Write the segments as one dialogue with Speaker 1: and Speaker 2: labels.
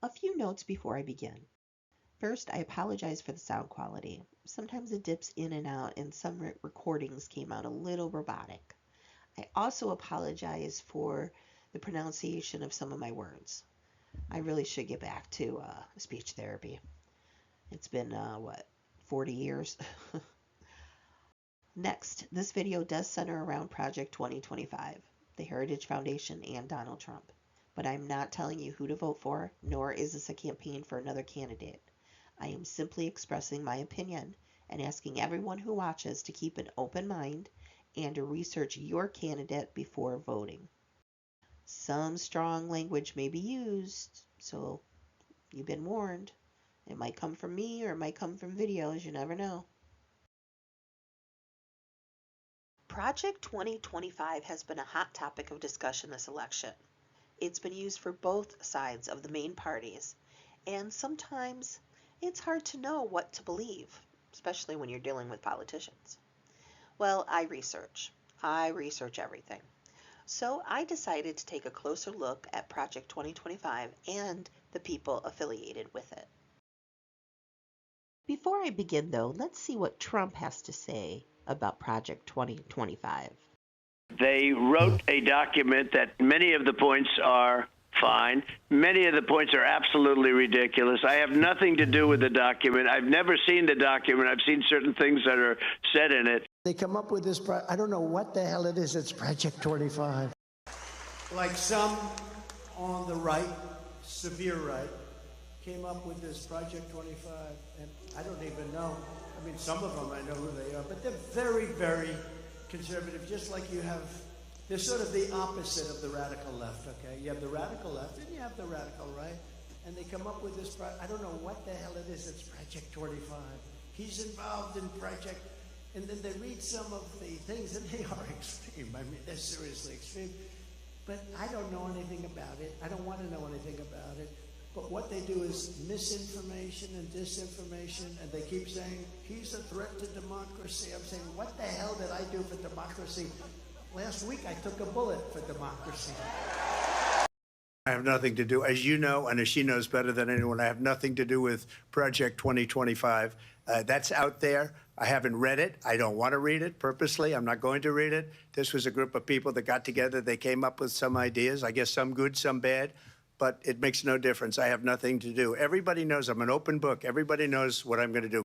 Speaker 1: A few notes before I begin. First, I apologize for the sound quality. Sometimes it dips in and out, and some recordings came out a little robotic. I also apologize for the pronunciation of some of my words. I really should get back to speech therapy. It's been, 40 years? Next, this video does center around Project 2025, the Heritage Foundation, and Donald Trump. But I'm not telling you who to vote for, nor is this a campaign for another candidate. I am simply expressing my opinion and asking everyone who watches to keep an open mind and to research your candidate before voting. Some strong language may be used, so you've been warned. It might come from me or it might come from videos, you never know. Project 2025 has been a hot topic of discussion this election. It's been used for both sides of the main parties, and sometimes it's hard to know what to believe, especially when you're dealing with politicians. Well, I research everything. So I decided to take a closer look at Project 2025 and the people affiliated with it. Before I begin, though, let's see what Trump has to say about Project 2025.
Speaker 2: They wrote a document that many of the points are fine. Many of the points are absolutely ridiculous. I have nothing to do with the document. I've never seen the document. I've seen certain things that are said in it.
Speaker 3: They come up with this, I don't know what the hell it is. It's Project 25.
Speaker 4: Like some on the right, severe right, came up with this Project 25, and I don't even know. I mean, some of them I know who they are, but they're very, very conservative, just like you have. They're sort of the opposite of the radical left, okay? You have the radical left and you have the radical right, and they come up with this, I don't know what the hell it is, it's Project 25. He's involved in Project, and then they read some of the things, and they are extreme. I mean, they're seriously extreme. But I don't know anything about it. I don't want to know anything about it. But what they do is misinformation and disinformation, and they keep saying, he's a threat to democracy. I'm saying, what the hell did I do for democracy? Last week I took a bullet for democracy.
Speaker 5: I have nothing to do, as you know, and as she knows better than anyone, I have nothing to do with Project 2025. That's out there. I haven't read it. I don't want to read it purposely. I'm not going to read it. This was a group of people that got together. They came up with some ideas, I guess some good, some bad, but it makes no difference. I have nothing to do. Everybody knows I'm an open book. Everybody knows what I'm going to do.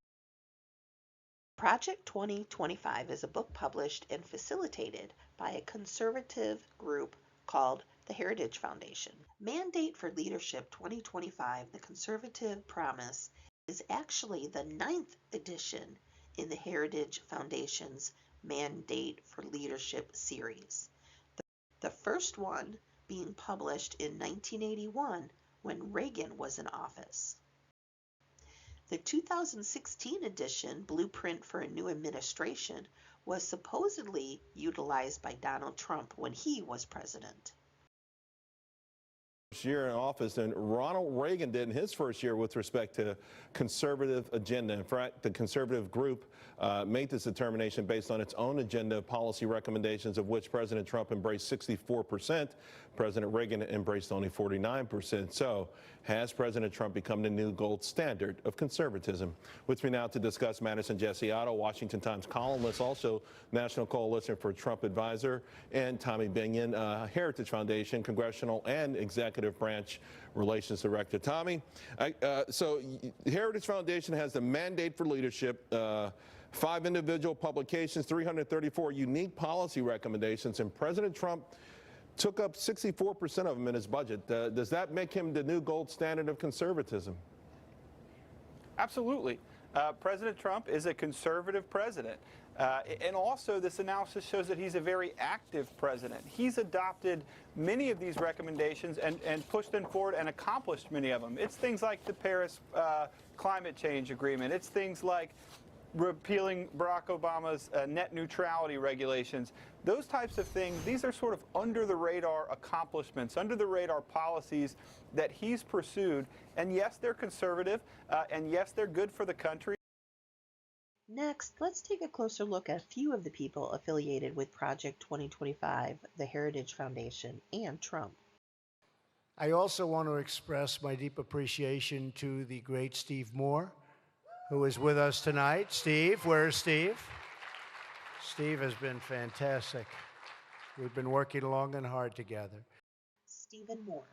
Speaker 1: Project 2025 is a book published and facilitated by a conservative group called the Heritage Foundation. Mandate for Leadership 2025, The Conservative Promise, is actually the 9th edition in the Heritage Foundation's Mandate for Leadership series. The first one being published in 1981 when Reagan was in office. The 2016 edition, Blueprint for a New Administration, was supposedly utilized by Donald Trump when he was president.
Speaker 6: Year in office than Ronald Reagan did in his first year with respect to conservative agenda. In fact, the conservative group made this determination based on its own agenda of policy recommendations, of which President Trump embraced 64%. President Reagan embraced only 49%. So has President Trump become the new gold standard of conservatism? With me now to discuss matters, Jesse Otto, Washington Times columnist, also National Coalition for Trump advisor, and Tommy Binion, Heritage Foundation Congressional and Executive Branch Relations Director. Tommy, so Heritage Foundation has the Mandate for Leadership, 5 individual publications, 334 unique policy recommendations, and President Trump took up 64% of them in his budget. Does that make him the new gold standard of conservatism?
Speaker 7: Absolutely. President Trump is a conservative president. And also, this analysis shows that he's a very active president. He's adopted many of these recommendations and pushed them forward and accomplished many of them. It's things like the Paris Climate Change Agreement. It's things like repealing Barack Obama's net neutrality regulations. Those types of things, these are sort of under-the-radar accomplishments, under-the-radar policies that he's pursued. And yes, they're conservative, and yes, they're good for the country.
Speaker 1: Next, let's take a closer look at a few of the people affiliated with Project 2025, the Heritage Foundation, and Trump.
Speaker 4: I also want to express my deep appreciation to the great Steve Moore, who is with us tonight. Steve, where is Steve? Steve has been fantastic. We've been working long and hard together.
Speaker 1: Stephen Moore.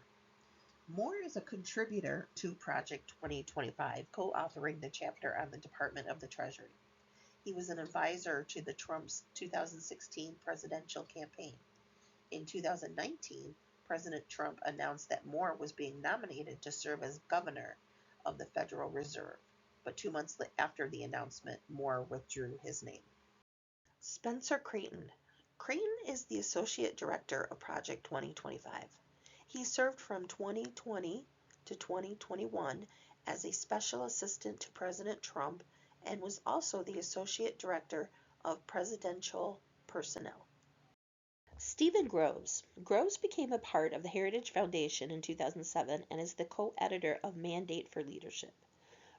Speaker 1: Moore is a contributor to Project 2025, co-authoring the chapter on the Department of the Treasury. He was an advisor to the Trump's 2016 presidential campaign. In 2019, President Trump announced that Moore was being nominated to serve as governor of the Federal Reserve, but 2 months after the announcement, Moore withdrew his name. Spencer Creighton. Creighton is the Associate Director of Project 2025. He served from 2020 to 2021 as a Special Assistant to President Trump and was also the Associate Director of Presidential Personnel. Stephen Groves. Groves became a part of the Heritage Foundation in 2007 and is the co-editor of Mandate for Leadership.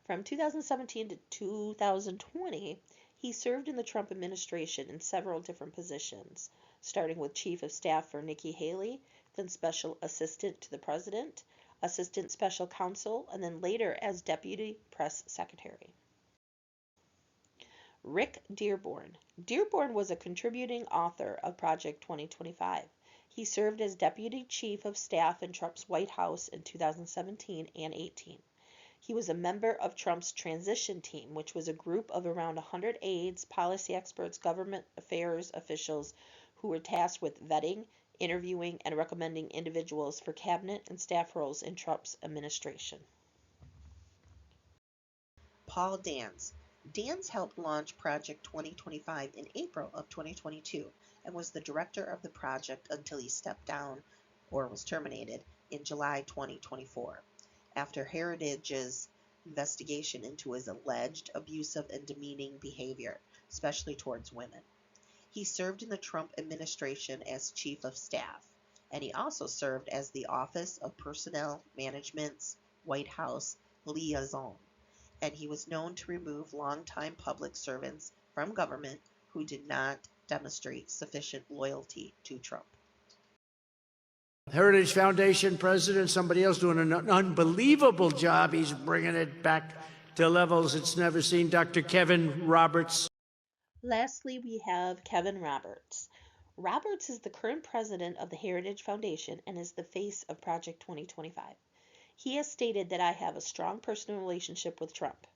Speaker 1: From 2017 to 2020, he served in the Trump administration in several different positions, starting with Chief of Staff for Nikki Haley, then Special Assistant to the President, Assistant Special Counsel, and then later as Deputy Press Secretary. Rick Dearborn. Dearborn was a contributing author of Project 2025. He served as Deputy Chief of Staff in Trump's White House in 2017 and 18. He was a member of Trump's transition team, which was a group of around 100 aides, policy experts, government affairs officials who were tasked with vetting, interviewing, and recommending individuals for cabinet and staff roles in Trump's administration. Paul Dans. Dans helped launch Project 2025 in April of 2022 and was the director of the project until he stepped down or was terminated in July 2024 after Heritage's investigation into his alleged abusive and demeaning behavior, especially towards women. He served in the Trump administration as Chief of Staff, and he also served as the Office of Personnel Management's White House liaison, and he was known to remove longtime public servants from government who did not demonstrate sufficient loyalty to Trump.
Speaker 4: Heritage Foundation president, somebody else doing an unbelievable job. He's bringing it back to levels it's never seen. Dr. Kevin Roberts.
Speaker 1: Lastly, we have Kevin Roberts. Roberts is the current president of the Heritage Foundation and is the face of Project 2025. He has stated that I have a strong personal relationship with Trump,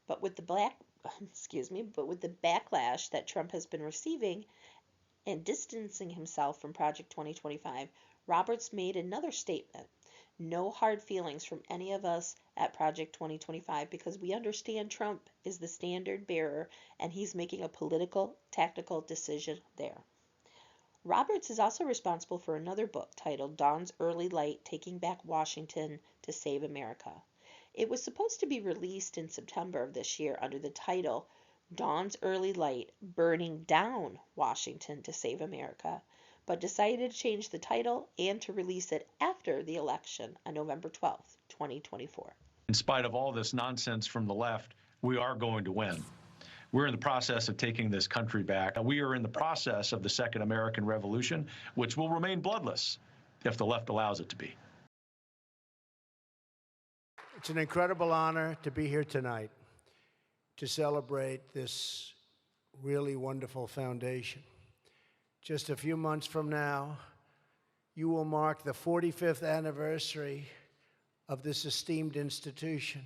Speaker 1: but with the backlash that Trump has been receiving and distancing himself from Project 2025, Roberts made another statement. No hard feelings from any of us at Project 2025 because we understand Trump is the standard bearer and he's making a political, tactical decision there. Roberts is also responsible for another book titled Dawn's Early Light, Taking Back Washington to Save America. It was supposed to be released in September of this year under the title Dawn's Early Light, Burning Down Washington to Save America, but decided to change the title and to release it after the election on November 12th, 2024.
Speaker 8: In spite of all this nonsense from the left, we are going to win. We're in the process of taking this country back. We are in the process of the Second American Revolution, which will remain bloodless if the left allows it to be.
Speaker 4: It's an incredible honor to be here tonight to celebrate this really wonderful foundation. Just a few months from now, you will mark the 45th anniversary of this esteemed institution.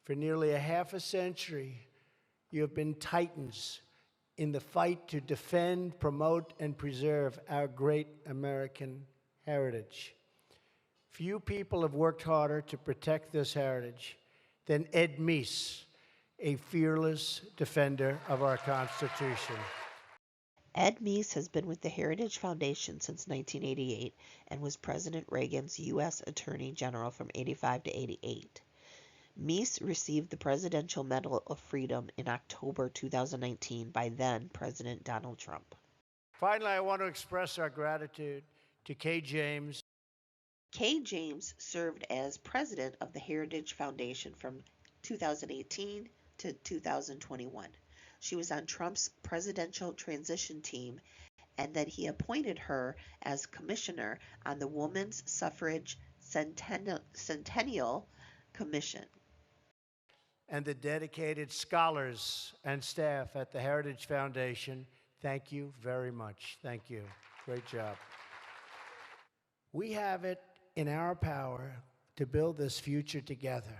Speaker 4: For nearly a half a century, you have been titans in the fight to defend, promote, and preserve our great American heritage. Few people have worked harder to protect this heritage than Ed Meese, a fearless defender of our Constitution.
Speaker 1: Ed Meese has been with the Heritage Foundation since 1988 and was President Reagan's U.S. Attorney General from 85 to 88. Meese received the Presidential Medal of Freedom in October 2019 by then President Donald Trump.
Speaker 4: Finally, I want to express our gratitude to Kay James.
Speaker 1: Kay James served as president of the Heritage Foundation from 2018 to 2021. She was on Trump's presidential transition team, and then he appointed her as commissioner on the Women's Suffrage Centennial Commission.
Speaker 4: And the dedicated scholars and staff at the Heritage Foundation, thank you very much. Thank you. Great job. We have it in our power to build this future together,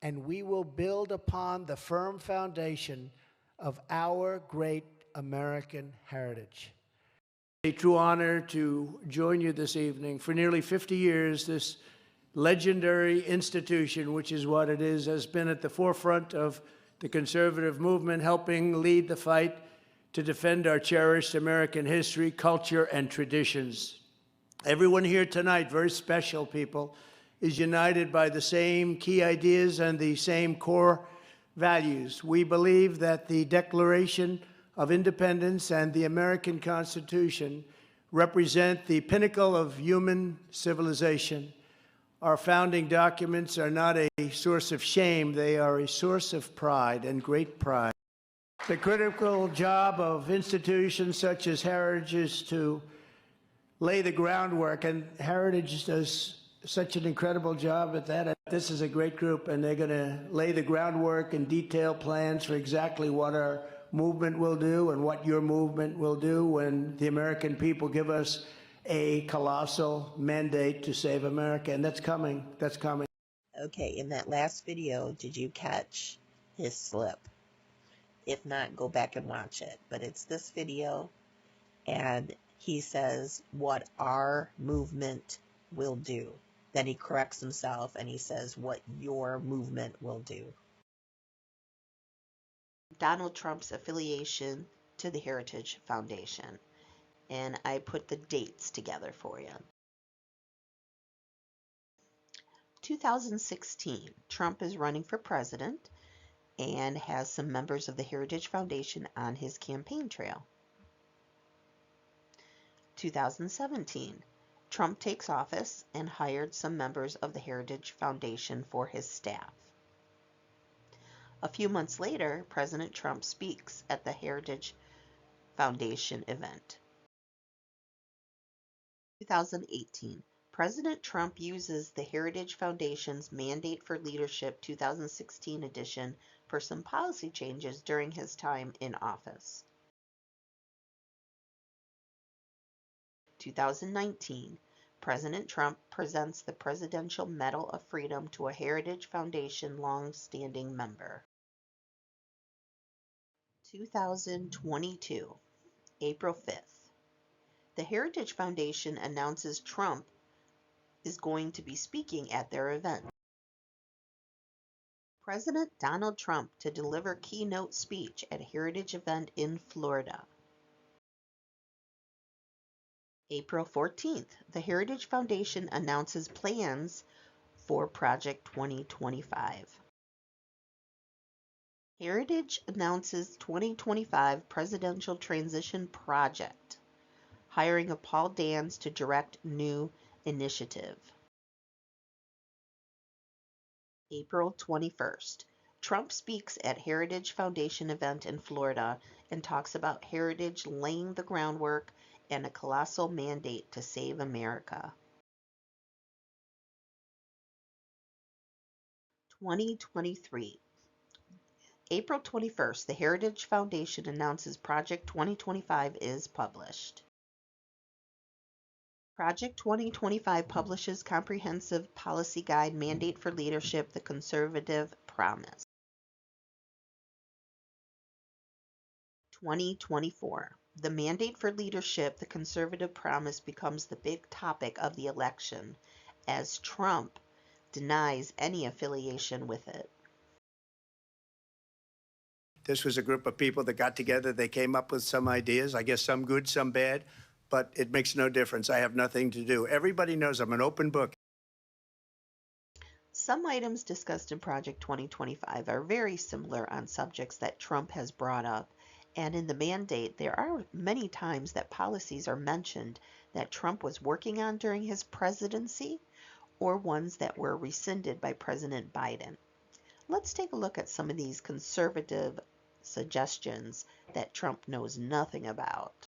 Speaker 4: and we will build upon the firm foundation of our great American heritage. A true honor to join you this evening. For nearly 50 years, this legendary institution, which is what it is, has been at the forefront of the conservative movement, helping lead the fight to defend our cherished American history, culture, and traditions. Everyone here tonight, very special people, is united by the same key ideas and the same core values. We believe that the Declaration of Independence and the American Constitution represent the pinnacle of human civilization. Our founding documents are not a source of shame, they are a source of pride, and great pride. The critical job of institutions such as Heritage is to lay the groundwork, and Heritage does such an incredible job at that. This is a great group, and they're going to lay the groundwork and detail plans for exactly what our movement will do and what your movement will do when the American people give us a colossal mandate to save America. And that's coming. That's coming.
Speaker 1: Okay, in that last video, did you catch his slip? If not, go back and watch it. But it's this video, and he says what our movement will do. Then he corrects himself and he says what your movement will do. Donald Trump's affiliation to the Heritage Foundation. And I put the dates together for you. 2016, Trump is running for president and has some members of the Heritage Foundation on his campaign trail. 2017, Trump takes office and hired some members of the Heritage Foundation for his staff. A few months later, President Trump speaks at the Heritage Foundation event. 2018, President Trump uses the Heritage Foundation's Mandate for Leadership 2016 edition for some policy changes during his time in office. 2019, President Trump presents the Presidential Medal of Freedom to a Heritage Foundation long-standing member. 2022, April 5th, the Heritage Foundation announces Trump is going to be speaking at their event. President Donald Trump to deliver keynote speech at a Heritage event in Florida. April 14th, the Heritage Foundation announces plans for Project 2025. Heritage announces 2025 Presidential Transition Project, hiring of Paul Dans to direct new initiative. April 21st, Trump speaks at Heritage Foundation event in Florida and talks about Heritage laying the groundwork and a colossal mandate to save America. 2023. April 21st, the Heritage Foundation announces Project 2025 is published. Project 2025 publishes comprehensive policy guide Mandate for Leadership, the Conservative Promise. 2024. The Mandate for Leadership, the Conservative Promise becomes the big topic of the election as Trump denies any affiliation with it.
Speaker 5: This was a group of people that got together. They came up with some ideas, I guess some good, some bad, but it makes no difference. I have nothing to do. Everybody knows I'm an open book.
Speaker 1: Some items discussed in Project 2025 are very similar on subjects that Trump has brought up, and in the mandate there are many times that policies are mentioned that Trump was working on during his presidency or ones that were rescinded by President Biden. Let's take a look at some of these conservative suggestions that Trump knows nothing about.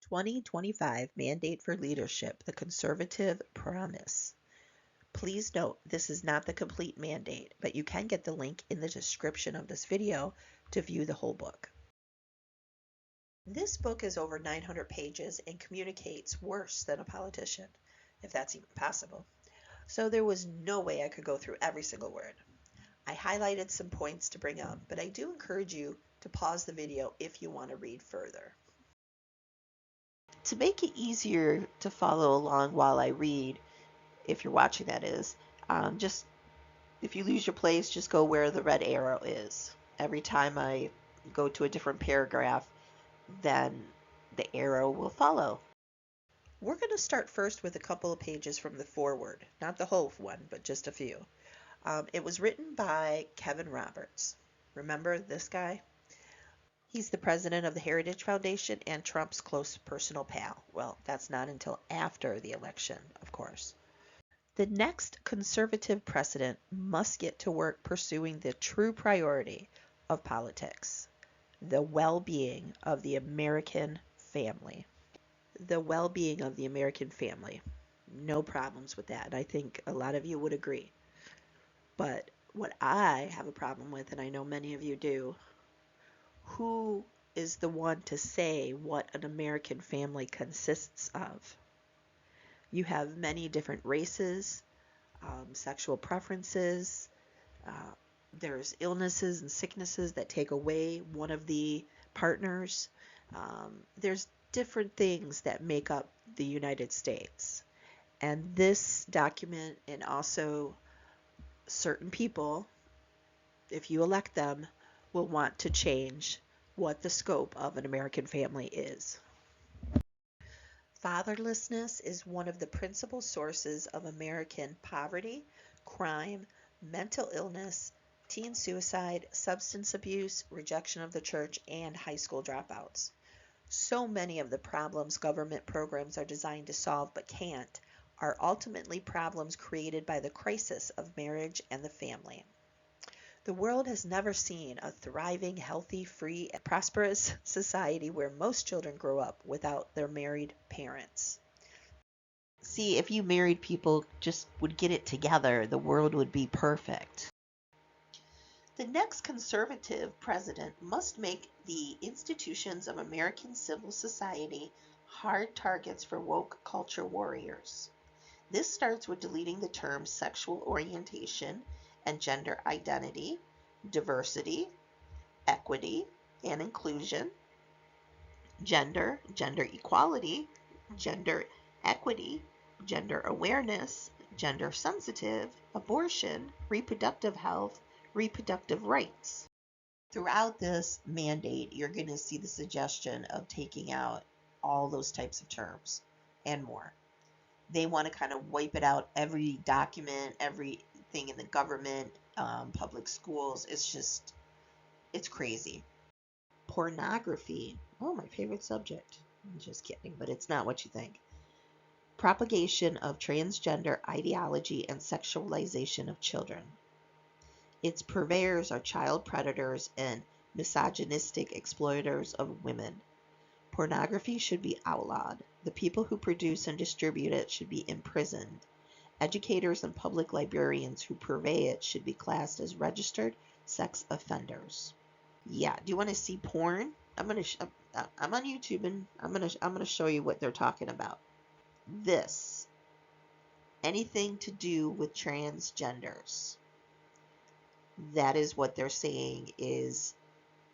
Speaker 1: 2025 Mandate for Leadership, the Conservative Promise. Please note, this is not the complete mandate, but you can get the link in the description of this video to view the whole book. This book is over 900 pages and communicates worse than a politician, if that's even possible. So there was no way I could go through every single word. I highlighted some points to bring up, but I do encourage you to pause the video if you want to read further. To make it easier to follow along while I read, if you're watching that is, just if you lose your place, just go where the red arrow is. Every time I go to a different paragraph, then the arrow will follow. We're going to start first with a couple of pages from the foreword, not the whole one, but just a few. It was written by Kevin Roberts. Remember this guy? He's the president of the Heritage Foundation and Trump's close personal pal. Well, that's not until after the election, of course. The next conservative president must get to work pursuing the true priority of politics, the well-being of the American family. The well-being of the American family. No problems with that. I think a lot of you would agree. But what I have a problem with, and I know many of you do, who is the one to say what an American family consists of? You have many different races, sexual preferences, there's illnesses and sicknesses that take away one of the partners. There's different things that make up the United States. And this document, and also certain people, if you elect them, will want to change what the scope of an American family is. Fatherlessness is one of the principal sources of American poverty, crime, mental illness, teen suicide, substance abuse, rejection of the church, and high school dropouts. So many of the problems government programs are designed to solve but can't are ultimately problems created by the crisis of marriage and the family. The world has never seen a thriving, healthy, free, and prosperous society where most children grow up without their married parents. See, if you married people just would get it together, the world would be perfect. The next conservative president must make the institutions of American civil society hard targets for woke culture warriors. This starts with deleting the terms sexual orientation and gender identity, diversity, equity, and inclusion, gender equality, gender equity, gender awareness, gender sensitive, abortion, reproductive health, reproductive rights. Throughout this mandate, you're going to see the suggestion of taking out all those types of terms and more. They want to kind of wipe it out, every document, everything in the government, public schools. It's crazy. Pornography. Oh, my favorite subject. I'm just kidding, but it's not what you think. Propagation of transgender ideology and sexualization of children. Its purveyors are child predators and misogynistic exploiters of women. Pornography should be outlawed. The people who produce and distribute it should be imprisoned. Educators and public librarians who purvey it should be classed as registered sex offenders. Yeah, do you want to see porn? I'm on YouTube and I'm gonna show you what they're talking about. This, anything to do with transgenders. That is what they're saying is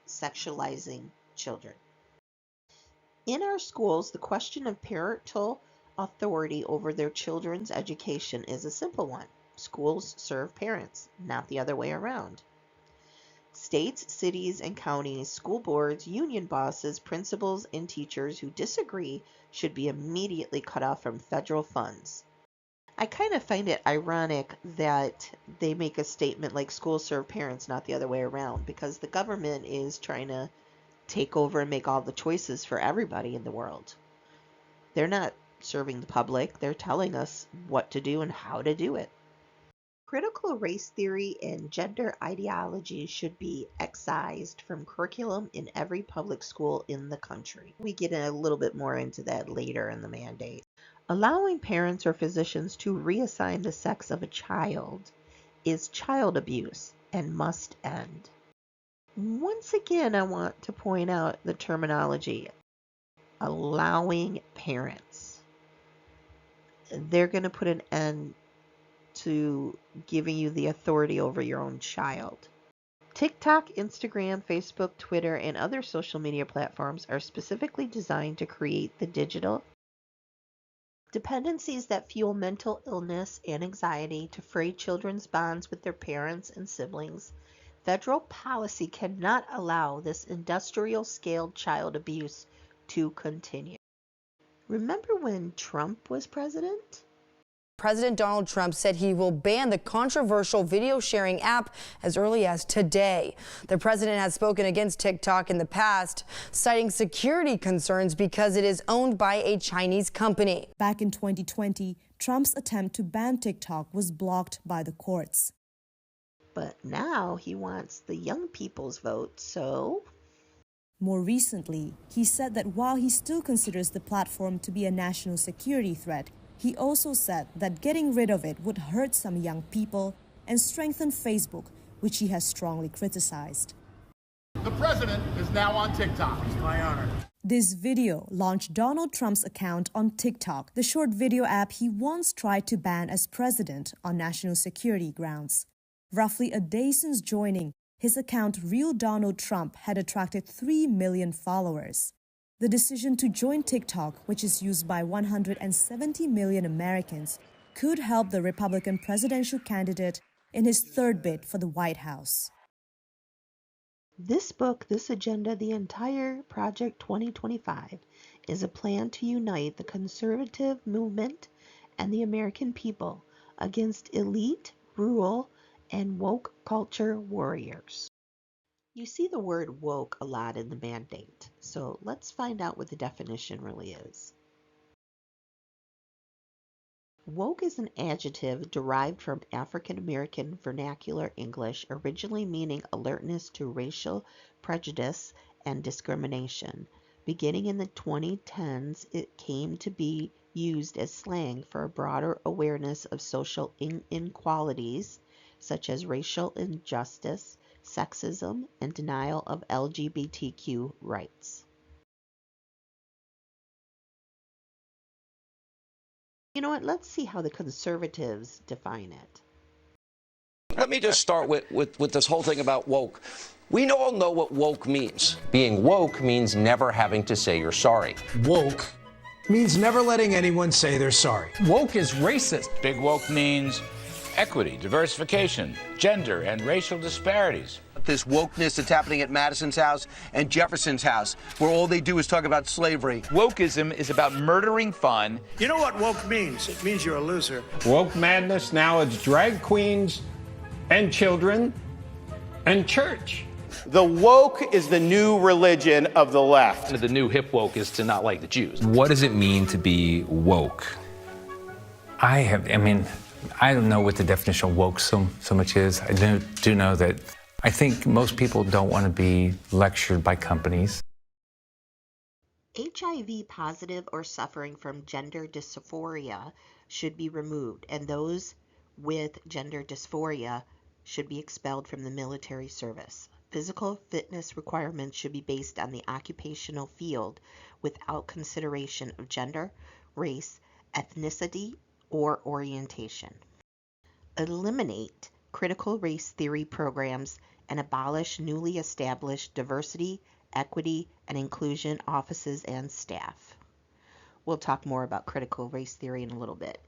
Speaker 1: sexualizing children. In our schools, the question of parental authority over their children's education is a simple one. Schools serve parents, not the other way around. States, cities, and counties, school boards, union bosses, principals, and teachers who disagree should be immediately cut off from federal funds. I kind of find it ironic that they make a statement like schools serve parents, not the other way around, because the government is trying to take over and make all the choices for everybody in the world. They're not serving the public. They're telling us what to do and how to do it. Critical race theory and gender ideology should be excised from curriculum in every public school in the country. We get a little bit more into that later in the mandate. Allowing parents or physicians to reassign the sex of a child is child abuse and must end. Once again, I want to point out the terminology. Allowing parents. They're going to put an end to giving you the authority over your own child. TikTok, Instagram, Facebook, Twitter, and other social media platforms are specifically designed to create the digital dependencies that fuel mental illness and anxiety, to fray children's bonds with their parents and siblings. Federal policy cannot allow this industrial-scaled child abuse to continue. Remember when Trump was president?
Speaker 9: President Donald Trump said he will ban the controversial video sharing app as early as today. The president has spoken against TikTok in the past, citing security concerns because it is owned by a Chinese company.
Speaker 10: Back in 2020, Trump's attempt to ban TikTok was blocked by the courts.
Speaker 1: But now he wants the young people's vote, so...
Speaker 10: More recently, he said that while he still considers the platform to be a national security threat, he also said that getting rid of it would hurt some young people and strengthen Facebook, which he has strongly criticized.
Speaker 11: The president is now on TikTok. It's my honor.
Speaker 10: This video launched Donald Trump's account on TikTok, the short video app he once tried to ban as president on national security grounds. Roughly a day since joining, his account Real Donald Trump had attracted 3 million followers. The decision to join TikTok, which is used by 170 million Americans, could help the Republican presidential candidate in his third bid for the White House.
Speaker 1: This book, this agenda, the entire Project 2025, is a plan to unite the conservative movement and the American people against elite, rural, and woke culture warriors. You see the word woke a lot in the mandate, so let's find out what the definition really is. Woke is an adjective derived from African American vernacular English, originally meaning alertness to racial prejudice and discrimination. Beginning in the 2010s, it came to be used as slang for a broader awareness of social inequalities, such as racial injustice, sexism, and denial of LGBTQ rights. You know what? Let's see how the conservatives define it.
Speaker 12: Let me just start with this whole thing about woke. We all know what woke means.
Speaker 13: Being woke means never having to say you're sorry.
Speaker 14: Woke means never letting anyone say they're sorry.
Speaker 15: Woke is racist.
Speaker 16: Big woke means equity, diversification, gender, and racial disparities.
Speaker 17: This wokeness that's happening at Madison's house and Jefferson's house, where all they do is talk about slavery.
Speaker 18: Wokeism is about murdering fun.
Speaker 5: You know what woke means? It means you're a loser.
Speaker 15: Woke madness now is drag queens and children and church.
Speaker 19: The woke is the new religion of the left.
Speaker 18: The new hip woke is to not like the Jews.
Speaker 20: What does it mean to be woke? I don't know what the definition of woke so much is. I do know that I think most people don't want to be lectured by companies.
Speaker 1: HIV positive or suffering from gender dysphoria should be removed, and those with gender dysphoria should be expelled from the military service. Physical fitness requirements should be based on the occupational field without consideration of gender, race, ethnicity, or orientation. Eliminate critical race theory programs and abolish newly established diversity, equity, and inclusion offices and staff. We'll talk more about critical race theory in a little bit.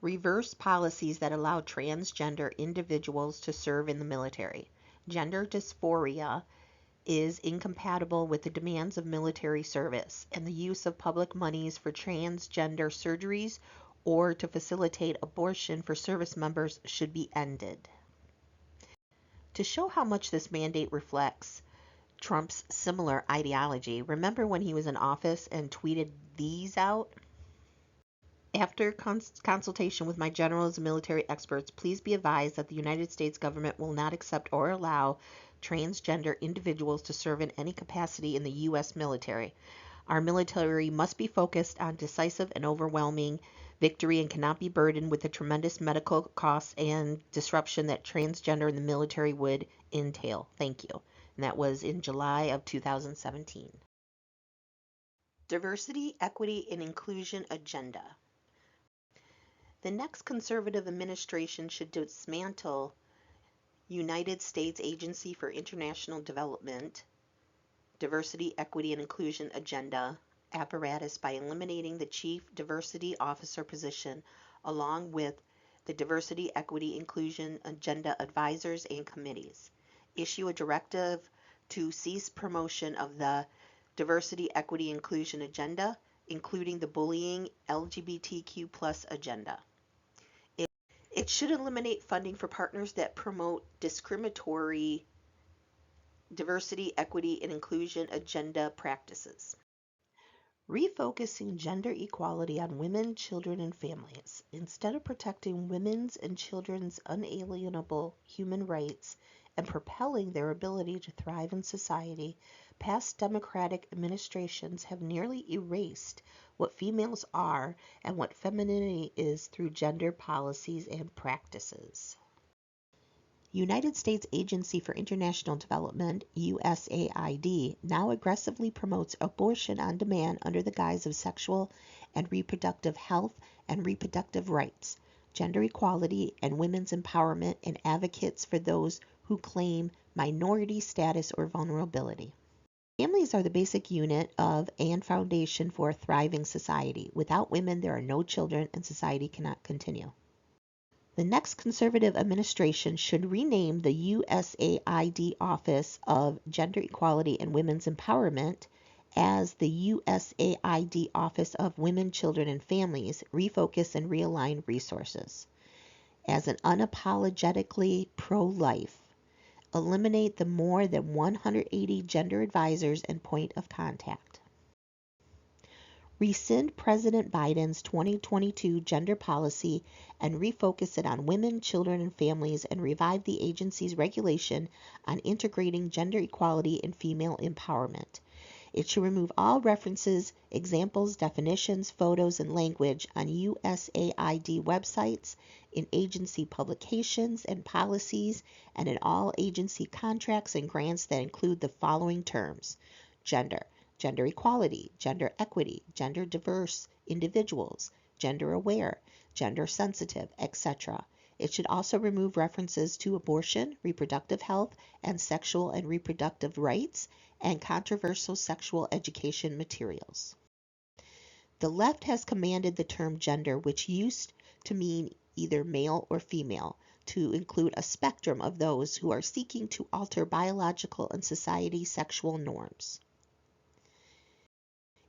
Speaker 1: Reverse policies that allow transgender individuals to serve in the military. Gender dysphoria is incompatible with the demands of military service, and the use of public monies for transgender surgeries or to facilitate abortion for service members should be ended. To show how much this mandate reflects Trump's similar ideology, remember when he was in office and tweeted these out? After consultation with my generals and military experts, please be advised that the United States government will not accept or allow transgender individuals to serve in any capacity in the U.S. military. Our military must be focused on decisive and overwhelming victory and cannot be burdened with the tremendous medical costs and disruption that transgender in the military would entail. Thank you. And that was in July of 2017. Diversity, Equity, and Inclusion Agenda. The next conservative administration should dismantle United States Agency for International Development, Diversity, Equity, and Inclusion Agenda apparatus by eliminating the Chief Diversity Officer position along with the Diversity, Equity, Inclusion Agenda advisors and committees. Issue a directive to cease promotion of the Diversity, Equity, Inclusion Agenda, including the bullying LGBTQ+ agenda. It should eliminate funding for partners that promote discriminatory diversity, equity, and inclusion agenda practices. Refocusing gender equality on women, children, and families. Instead of protecting women's and children's unalienable human rights and propelling their ability to thrive in society, past Democratic administrations have nearly erased what females are and what femininity is through gender policies and practices. United States Agency for International Development, USAID, now aggressively promotes abortion on demand under the guise of sexual and reproductive health and reproductive rights, gender equality, and women's empowerment, and advocates for those who claim minority status or vulnerability. Families are the basic unit of and foundation for a thriving society. Without women, there are no children and society cannot continue. The next conservative administration should rename the USAID Office of Gender Equality and Women's Empowerment as the USAID Office of Women, Children, and Families, refocus and realign resources. As an unapologetically pro-life, eliminate the more than 180 gender advisors and point of contact. Rescind President Biden's 2022 gender policy and refocus it on women, children, and families, and revive the agency's regulation on integrating gender equality and female empowerment. It should remove all references, examples, definitions, photos, and language on USAID websites, in agency publications and policies, and in all agency contracts and grants that include the following terms: gender, gender equality, gender equity, gender diverse individuals, gender aware, gender sensitive, etc. It should also remove references to abortion, reproductive health, and sexual and reproductive rights, and controversial sexual education materials. The left has commanded the term gender, which used to mean either male or female, to include a spectrum of those who are seeking to alter biological and society sexual norms.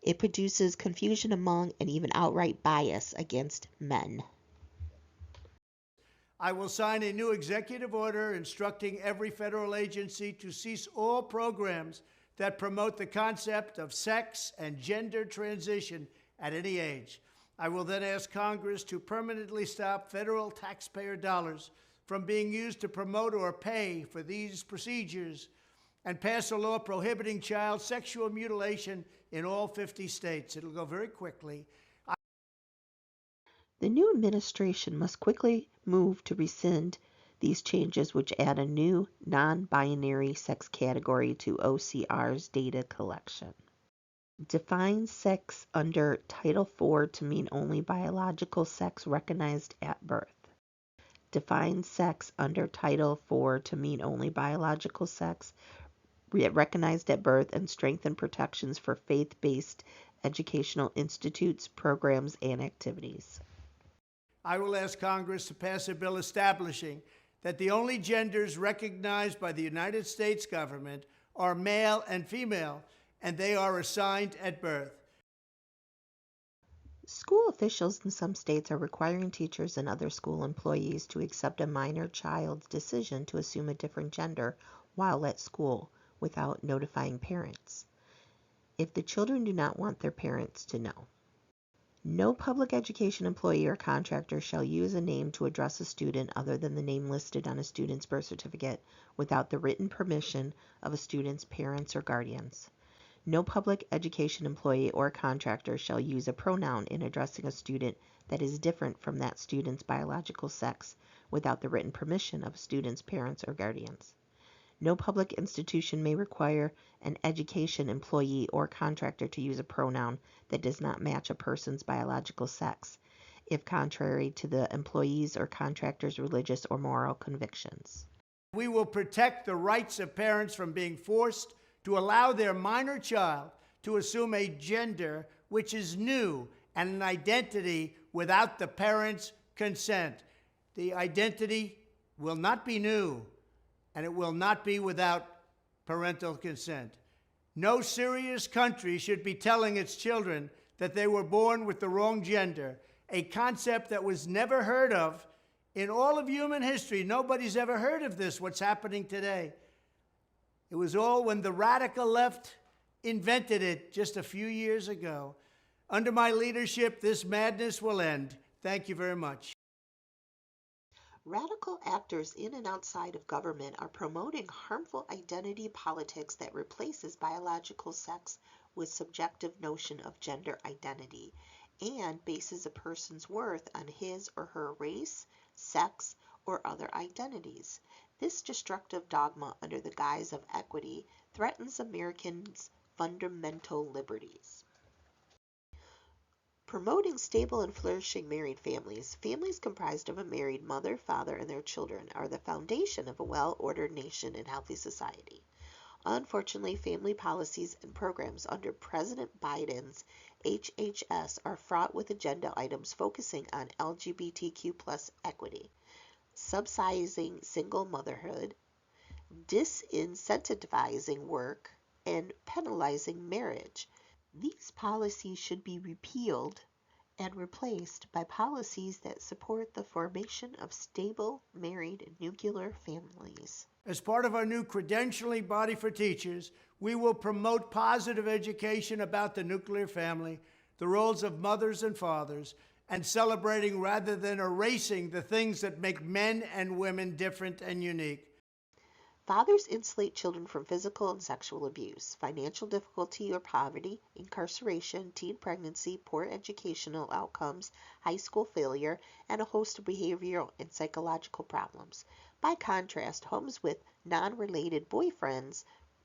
Speaker 1: It produces confusion among and even outright bias against men.
Speaker 4: I will sign a new executive order instructing every federal agency to cease all programs that promote the concept of sex and gender transition at any age. I will then ask Congress to permanently stop federal taxpayer dollars from being used to promote or pay for these procedures and pass a law prohibiting child sexual mutilation in all 50 states. It'll go very quickly.
Speaker 1: The new administration must quickly move to rescind these changes, which add a new non-binary sex category to OCR's data collection. Define sex under Title IV to mean only biological sex recognized at birth. Define sex under Title IV to mean only biological sex recognized at birth, and strengthen protections for faith-based educational institutes, programs, and activities.
Speaker 4: I will ask Congress to pass a bill establishing that the only genders recognized by the United States government are male and female, and they are assigned at birth.
Speaker 1: School officials in some states are requiring teachers and other school employees to accept a minor child's decision to assume a different gender while at school without notifying parents, if the children do not want their parents to know. No public education employee or contractor shall use a name to address a student other than the name listed on a student's birth certificate without the written permission of a student's parents or guardians. No public education employee or contractor shall use a pronoun in addressing a student that is different from that student's biological sex without the written permission of a student's parents or guardians. No public institution may require an education employee or contractor to use a pronoun that does not match a person's biological sex, if contrary to the employee's or contractor's religious or moral convictions.
Speaker 4: We will protect the rights of parents from being forced to allow their minor child to assume a gender which is new and an identity without the parent's consent. The identity will not be new, and it will not be without parental consent. No serious country should be telling its children that they were born with the wrong gender, a concept that was never heard of in all of human history. Nobody's ever heard of this, what's happening today. It was all when the radical left invented it just a few years ago. Under my leadership, this madness will end. Thank you very much.
Speaker 1: Radical actors in and outside of government are promoting harmful identity politics that replaces biological sex with subjective notion of gender identity and bases a person's worth on his or her race, sex, or other identities. This destructive dogma, under the guise of equity, threatens Americans' fundamental liberties. Promoting stable and flourishing married families. Families comprised of a married mother, father, and their children are the foundation of a well-ordered nation and healthy society. Unfortunately, family policies and programs under President Biden's HHS are fraught with agenda items focusing on LGBTQ+ equity, subsidizing single motherhood, disincentivizing work, and penalizing marriage. These policies should be repealed and replaced by policies that support the formation of stable, married, nuclear families.
Speaker 4: As part of our new credentialing body for teachers, we will promote positive education about the nuclear family, the roles of mothers and fathers, and celebrating rather than erasing the things that make men and women different and unique.
Speaker 1: Fathers insulate children from physical and sexual abuse, financial difficulty or poverty, incarceration, teen pregnancy, poor educational outcomes, high school failure, and a host of behavioral and psychological problems. By contrast, homes with non-related boyfriends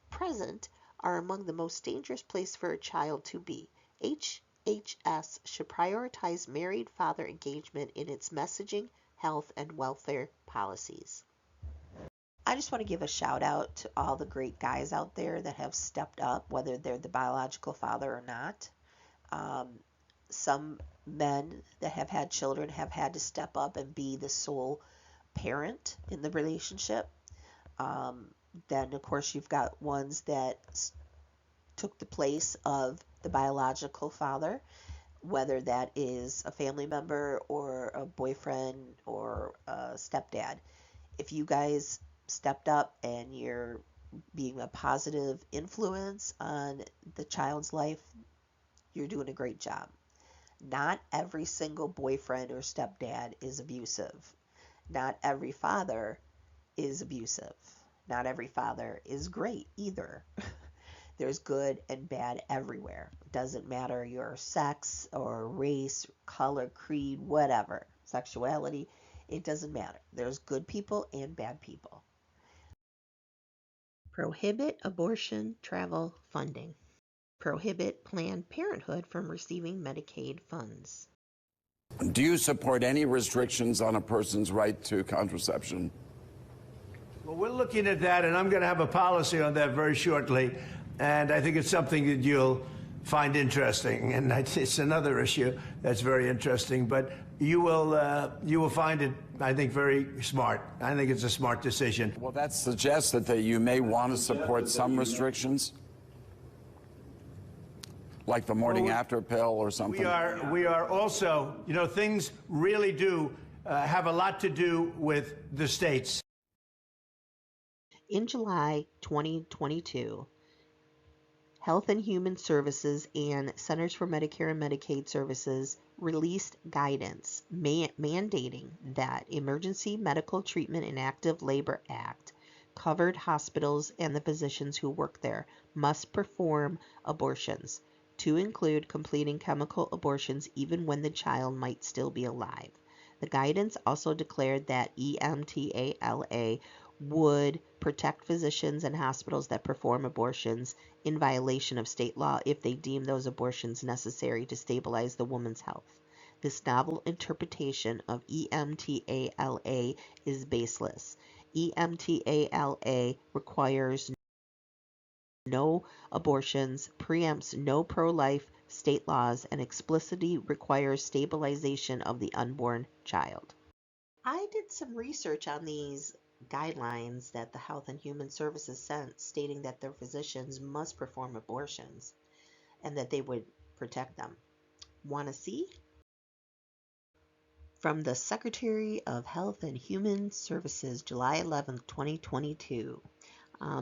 Speaker 1: present are among the most dangerous place for a child to be. HHS should prioritize married father engagement in its messaging, health, and welfare policies. I just want to give a shout out to all the great guys out there that have stepped up, whether they're the biological father or not. Some men that have had children have had to step up and be the sole parent in the relationship. Then, of course, you've got ones that took the place of the biological father, whether that is a family member or a boyfriend or a stepdad. If you guys stepped up and you're being a positive influence on the child's life, you're doing a great job. Not every single boyfriend or stepdad is abusive. Not every father is abusive. Not every father is great either. There's good and bad everywhere. It doesn't matter your sex or race, color, creed, whatever, sexuality, it doesn't matter. There's good people and bad people. Prohibit abortion travel funding. Prohibit Planned Parenthood from receiving Medicaid funds.
Speaker 21: Do you support any restrictions on a person's right to contraception?
Speaker 4: Well, we're looking at that, and I'm going to have a policy on that very shortly. And I think it's something that you'll find interesting. And it's another issue that's very interesting. But you will find it, I think, very smart. I think it's a smart decision.
Speaker 21: Well, that suggests that you may want to support some restrictions, like the morning after pill or something.
Speaker 4: We are also, things really do have a lot to do with the states.
Speaker 1: In July 2022, Health and Human Services and Centers for Medicare and Medicaid Services released guidance mandating that Emergency Medical Treatment and Active Labor Act covered hospitals and the physicians who work there must perform abortions, to include completing chemical abortions even when the child might still be alive. The guidance also declared that EMTALA would protect physicians and hospitals that perform abortions in violation of state law if they deem those abortions necessary to stabilize the woman's health. This novel interpretation of EMTALA is baseless. EMTALA requires no abortions, preempts no pro-life state laws, and explicitly requires stabilization of the unborn child. I did some research on these guidelines that the Health and Human Services sent, stating that their physicians must perform abortions and that they would protect them. Want to see? From the Secretary of Health and Human Services, July 11th, 2022.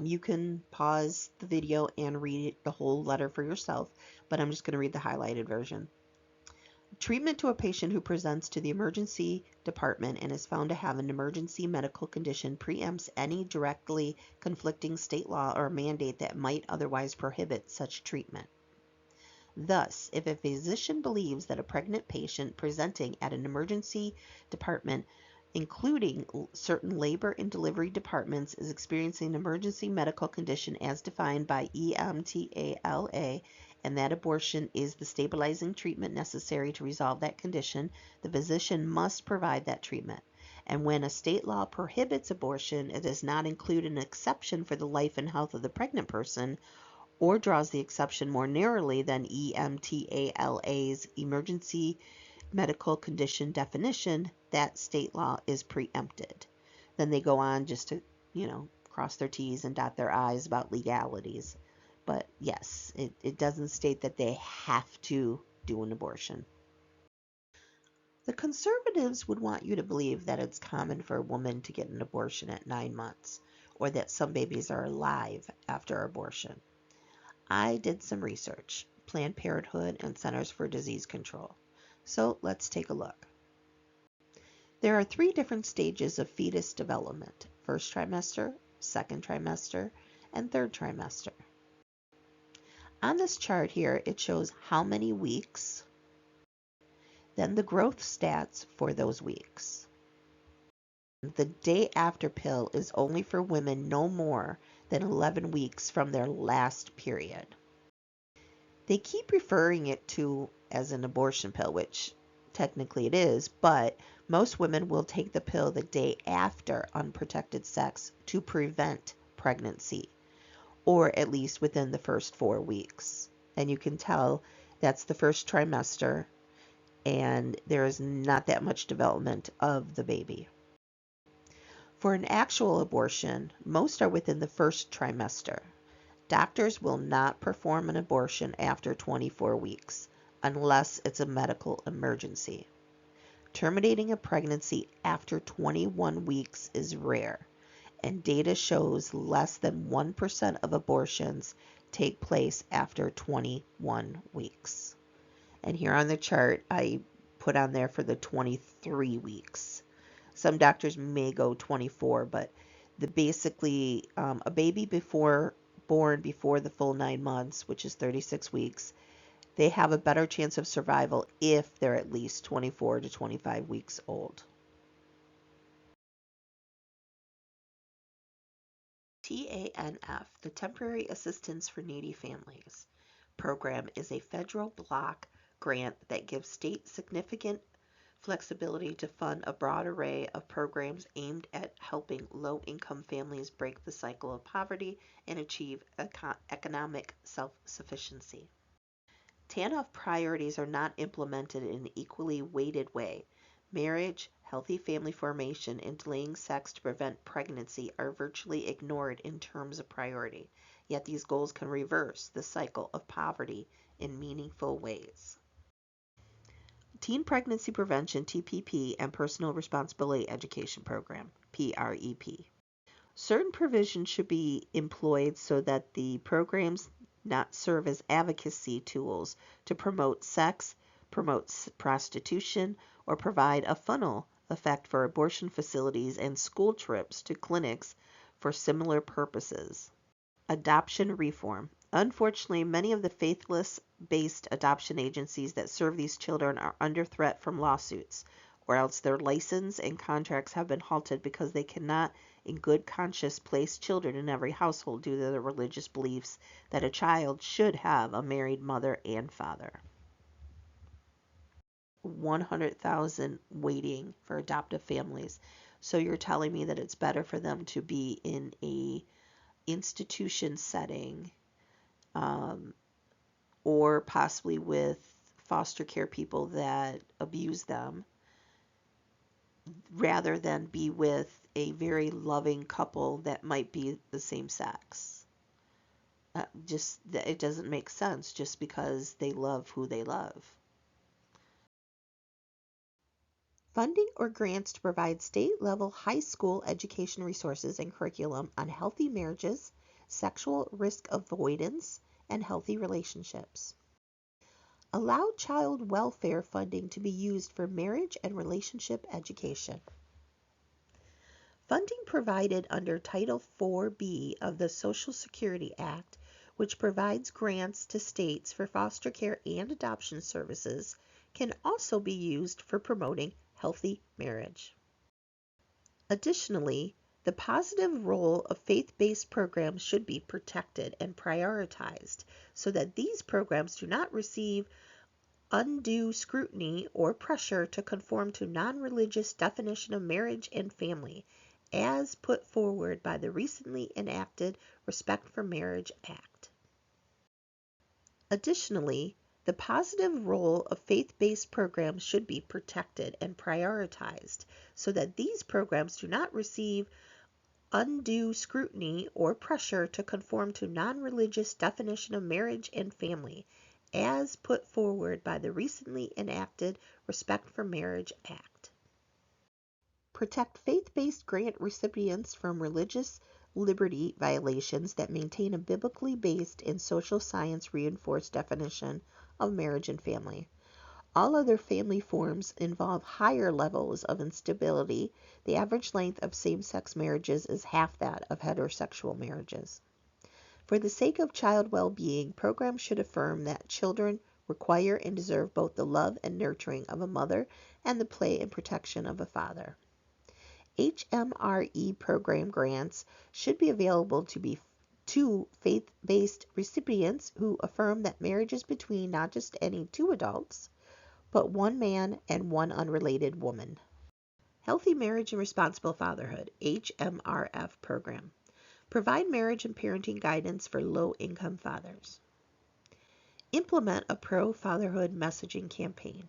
Speaker 1: You can pause the video and read the whole letter for yourself, but I'm just going to read the highlighted version. Treatment to a patient who presents to the emergency department and is found to have an emergency medical condition preempts any directly conflicting state law or mandate that might otherwise prohibit such treatment. Thus, if a physician believes that a pregnant patient presenting at an emergency department, including certain labor and delivery departments, is experiencing an emergency medical condition as defined by EMTALA, and that abortion is the stabilizing treatment necessary to resolve that condition, the physician must provide that treatment. And when a state law prohibits abortion, it does not include an exception for the life and health of the pregnant person, or draws the exception more narrowly than EMTALA's emergency medical condition definition, that state law is preempted. Then they go on just to, cross their T's and dot their I's about legalities. But yes, it doesn't state that they have to do an abortion. The conservatives would want you to believe that it's common for a woman to get an abortion at 9 months, or that some babies are alive after abortion. I did some research, Planned Parenthood and Centers for Disease Control. So let's take a look. There are 3 different stages of fetus development: first trimester, second trimester, and third trimester. On this chart here, it shows how many weeks, then the growth stats for those weeks. The day after pill is only for women no more than 11 weeks from their last period. They keep referring it to as an abortion pill, which technically it is, but most women will take the pill the day after unprotected sex to prevent pregnancy, or at least within the first 4 weeks. And you can tell that's the first trimester, and there is not that much development of the baby. For an actual abortion, most are within the first trimester. Doctors will not perform an abortion after 24 weeks, unless it's a medical emergency. Terminating a pregnancy after 21 weeks is rare, and data shows less than 1% of abortions take place after 21 weeks. And here on the chart, I put on there for the 23 weeks. Some doctors may go 24, but basically a baby born before the full 9 months, which is 36 weeks, they have a better chance of survival if they're at least 24 to 25 weeks old. TANF, the Temporary Assistance for Needy Families program, is a federal block grant that gives states significant flexibility to fund a broad array of programs aimed at helping low-income families break the cycle of poverty and achieve economic self-sufficiency. TANF priorities are not implemented in an equally weighted way. Marriage, healthy family formation, and delaying sex to prevent pregnancy are virtually ignored in terms of priority, yet these goals can reverse the cycle of poverty in meaningful ways. Teen Pregnancy Prevention, TPP, and Personal Responsibility Education Program, PREP. Certain provisions should be employed so that the programs not serve as advocacy tools to promote sex, promote prostitution, or provide a funnel effect for abortion facilities and school trips to clinics for similar purposes. Adoption reform. Unfortunately, many of the faithless-based adoption agencies that serve these children are under threat from lawsuits, or else their license and contracts have been halted because they cannot, in good conscience, place children in every household due to their religious beliefs that a child should have a married mother and father. 100,000 waiting for adoptive families. So you're telling me that it's better for them to be in a institution setting, or possibly with foster care people that abuse them, rather than be with a very loving couple that might be the same sex. It doesn't make sense just because they love who they love. Funding or grants to provide state-level high school education resources and curriculum on healthy marriages, sexual risk avoidance, and healthy relationships. Allow child welfare funding to be used for marriage and relationship education. Funding provided under Title 4B of the Social Security Act, which provides grants to states for foster care and adoption services, can also be used for promoting healthy marriage. Additionally, the positive role of faith-based programs should be protected and prioritized so that these programs do not receive undue scrutiny or pressure to conform to non-religious definition of marriage and family, as put forward by the recently enacted Respect for Marriage Act. Additionally, the positive role of faith-based programs should be protected and prioritized so that these programs do not receive undue scrutiny or pressure to conform to non-religious definition of marriage and family, as put forward by the recently enacted Respect for Marriage Act. Protect faith-based grant recipients from religious liberty violations that maintain a biblically based and social science reinforced definition of marriage and family. All other family forms involve higher levels of instability. The average length of same-sex marriages is half that of heterosexual marriages. For the sake of child well-being, programs should affirm that children require and deserve both the love and nurturing of a mother and the play and protection of a father. HMRE program grants should be available to faith-based recipients who affirm that marriage is between not just any two adults, but one man and one unrelated woman. Healthy Marriage and Responsible Fatherhood, HMRF program. Provide marriage and parenting guidance for low-income fathers. Implement a pro-fatherhood messaging campaign.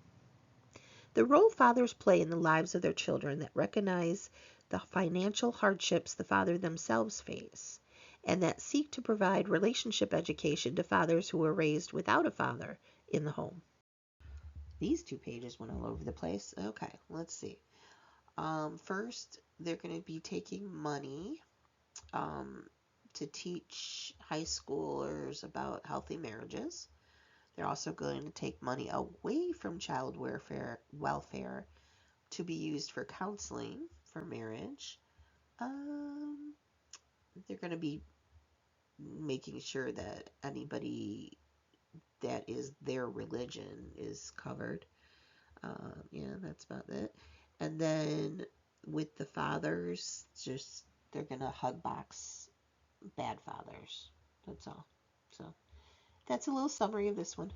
Speaker 1: The role fathers play in the lives of their children that recognize the financial hardships the father themselves face, and that seek to provide relationship education to fathers who were raised without a father in the home. These two pages went all over the place. Okay, let's see. First, they're going to be taking money to teach high schoolers about healthy marriages. They're also going to take money away from child welfare to be used for counseling for marriage. They're going to be making sure that anybody that is their religion is covered. Yeah, that's about it. And then with the fathers, they're going to hug box bad fathers. That's all. So that's a little summary of this one.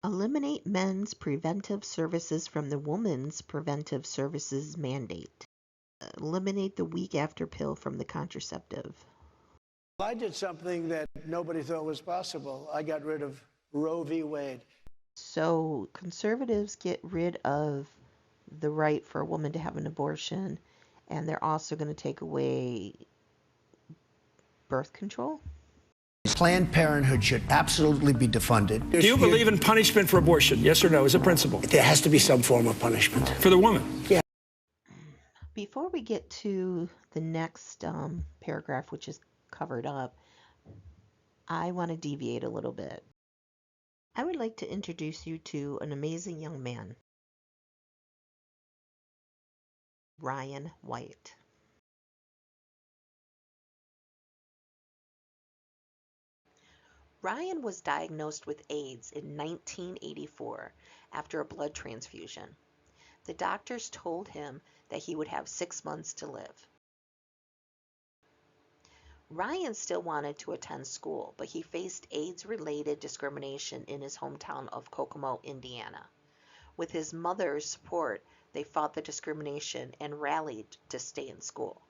Speaker 1: Eliminate men's preventive services from the woman's preventive services mandate. Eliminate the week after pill from the contraceptive.
Speaker 4: I did something that nobody thought was possible. I got rid of Roe v. Wade.
Speaker 1: So conservatives get rid of the right for a woman to have an abortion, and they're also going to take away birth control.
Speaker 5: Planned Parenthood should absolutely be defunded.
Speaker 14: Do you believe in punishment for abortion? Yes or no, as a principle?
Speaker 3: There has to be some form of punishment.
Speaker 14: For the woman?
Speaker 3: Yeah.
Speaker 1: Before we get to the next paragraph, which is covered up, I want to deviate a little bit. I would like to introduce you to an amazing young man, Ryan White. Ryan was diagnosed with AIDS in 1984 after a blood transfusion. The doctors told him that he would have 6 months to live. Ryan still wanted to attend school, but he faced AIDS-related discrimination in his hometown of Kokomo, Indiana. With his mother's support, they fought the discrimination and rallied to stay in school.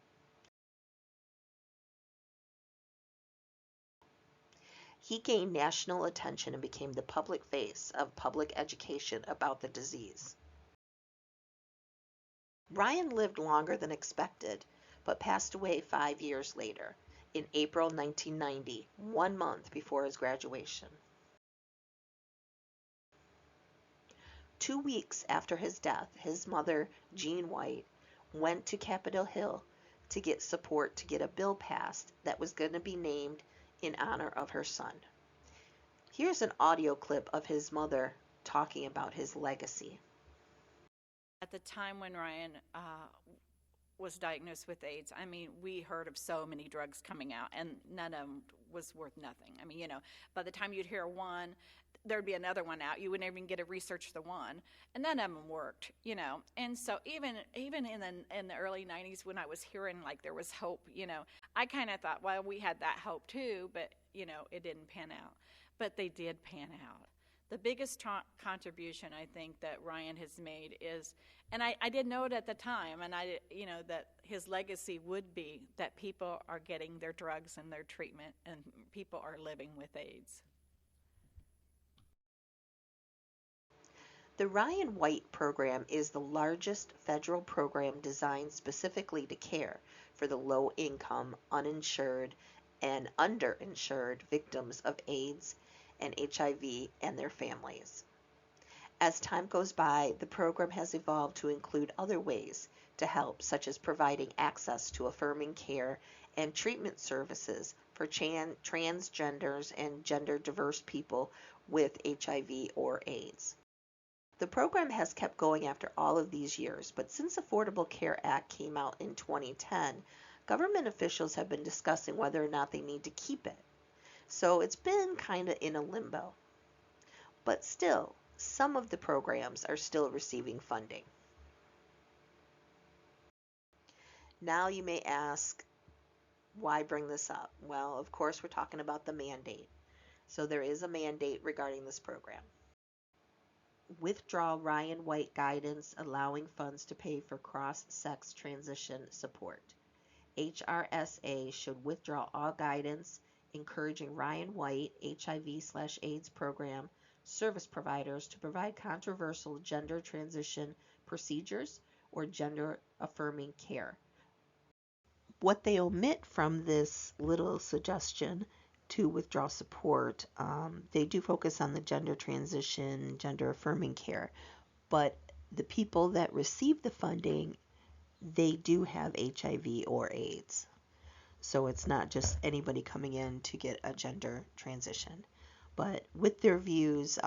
Speaker 1: He gained national attention and became the public face of public education about the disease. Ryan lived longer than expected, but passed away 5 years later, in April 1990, 1 month before his graduation. 2 weeks after his death, his mother, Jean White, went to Capitol Hill to get support to get a bill passed that was going to be named in honor of her son. Here's an audio clip of his mother talking about his legacy.
Speaker 2: At the time when Ryan was diagnosed with AIDS, I mean, we heard of so many drugs coming out, and none of them was worth nothing. I mean, you know, by the time you'd hear one, there'd be another one out. You wouldn't even get to research the one, and none of them worked, you know. And so even in the early 90s, when I was hearing like there was hope, you know, I kind of thought, well, we had that hope too, but you know, it didn't pan out. But they did pan out. The biggest contribution I think that Ryan has made is, and I did know it at the time, and you know, that his legacy would be that people are getting their drugs and their treatment, and people are living with AIDS.
Speaker 1: The Ryan White program is the largest federal program designed specifically to care for the low-income, uninsured, and underinsured victims of AIDS and HIV and their families. As time goes by, the program has evolved to include other ways to help, such as providing access to affirming care and treatment services for transgenders and gender-diverse people with HIV or AIDS. The program has kept going after all of these years, but since Affordable Care Act came out in 2010, government officials have been discussing whether or not they need to keep it. So it's been kind of in a limbo. But still, some of the programs are still receiving funding. Now you may ask, why bring this up? Well, of course, we're talking about the mandate. So there is a mandate regarding this program. Withdraw Ryan White guidance allowing funds to pay for cross-sex transition support. HRSA should withdraw all guidance encouraging Ryan White HIV/AIDS program service providers to provide controversial gender transition procedures or gender affirming care. What they omit from this little suggestion to withdraw support, they do focus on the gender transition, gender affirming care, but the people that receive the funding, they do have HIV or AIDS. So it's not just anybody coming in to get a gender transition. But with their views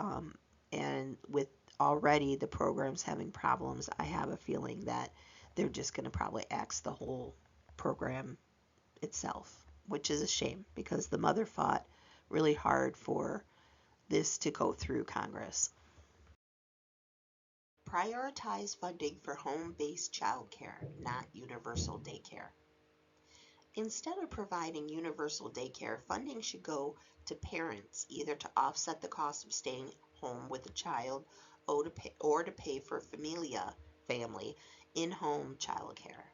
Speaker 1: and with already the programs having problems, I have a feeling that they're just going to probably axe the whole program itself, which is a shame because the mother fought really hard for this to go through Congress. Prioritize funding for home-based childcare, not universal daycare. Instead of providing universal daycare, funding should go to parents, either to offset the cost of staying home with a child or to pay for family in-home childcare.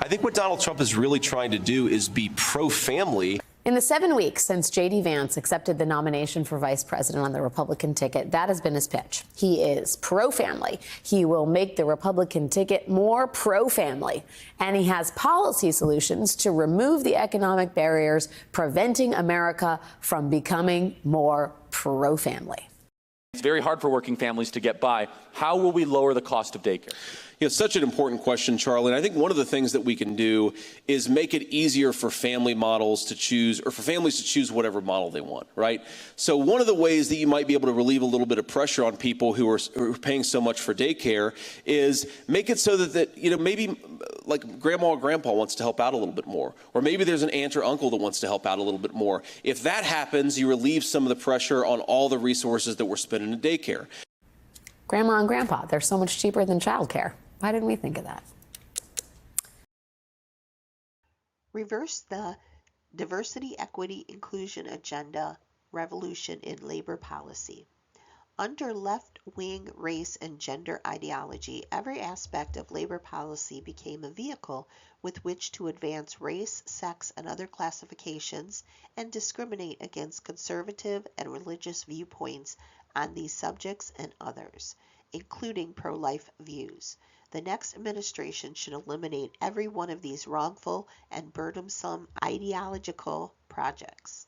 Speaker 22: I think what Donald Trump is really trying to do is be pro-family.
Speaker 23: In the 7 weeks since J.D. Vance accepted the nomination for vice president on the Republican ticket, that has been his pitch. He is pro-family. He will make the Republican ticket more pro-family. And he has policy solutions to remove the economic barriers preventing America from becoming more pro-family.
Speaker 18: It's very hard for working families to get by. How will we lower the cost of daycare?
Speaker 22: Such an important question, Charlie. And I think one of the things that we can do is make it easier for family models to choose, or for families to choose whatever model they want, right? So one of the ways that you might be able to relieve a little bit of pressure on people who are paying so much for daycare is make it so that maybe like grandma or grandpa wants to help out a little bit more, or maybe there's an aunt or uncle that wants to help out a little bit more. If that happens, you relieve some of the pressure on all the resources that we're spending in daycare.
Speaker 23: Grandma and grandpa, they're so much cheaper than childcare. Why didn't we think of that?
Speaker 1: Reverse the diversity, equity, inclusion agenda revolution in labor policy. Under left-wing race and gender ideology, every aspect of labor policy became a vehicle with which to advance race, sex, and other classifications and discriminate against conservative and religious viewpoints on these subjects and others, including pro-life views. The next administration should eliminate every one of these wrongful and burdensome ideological projects.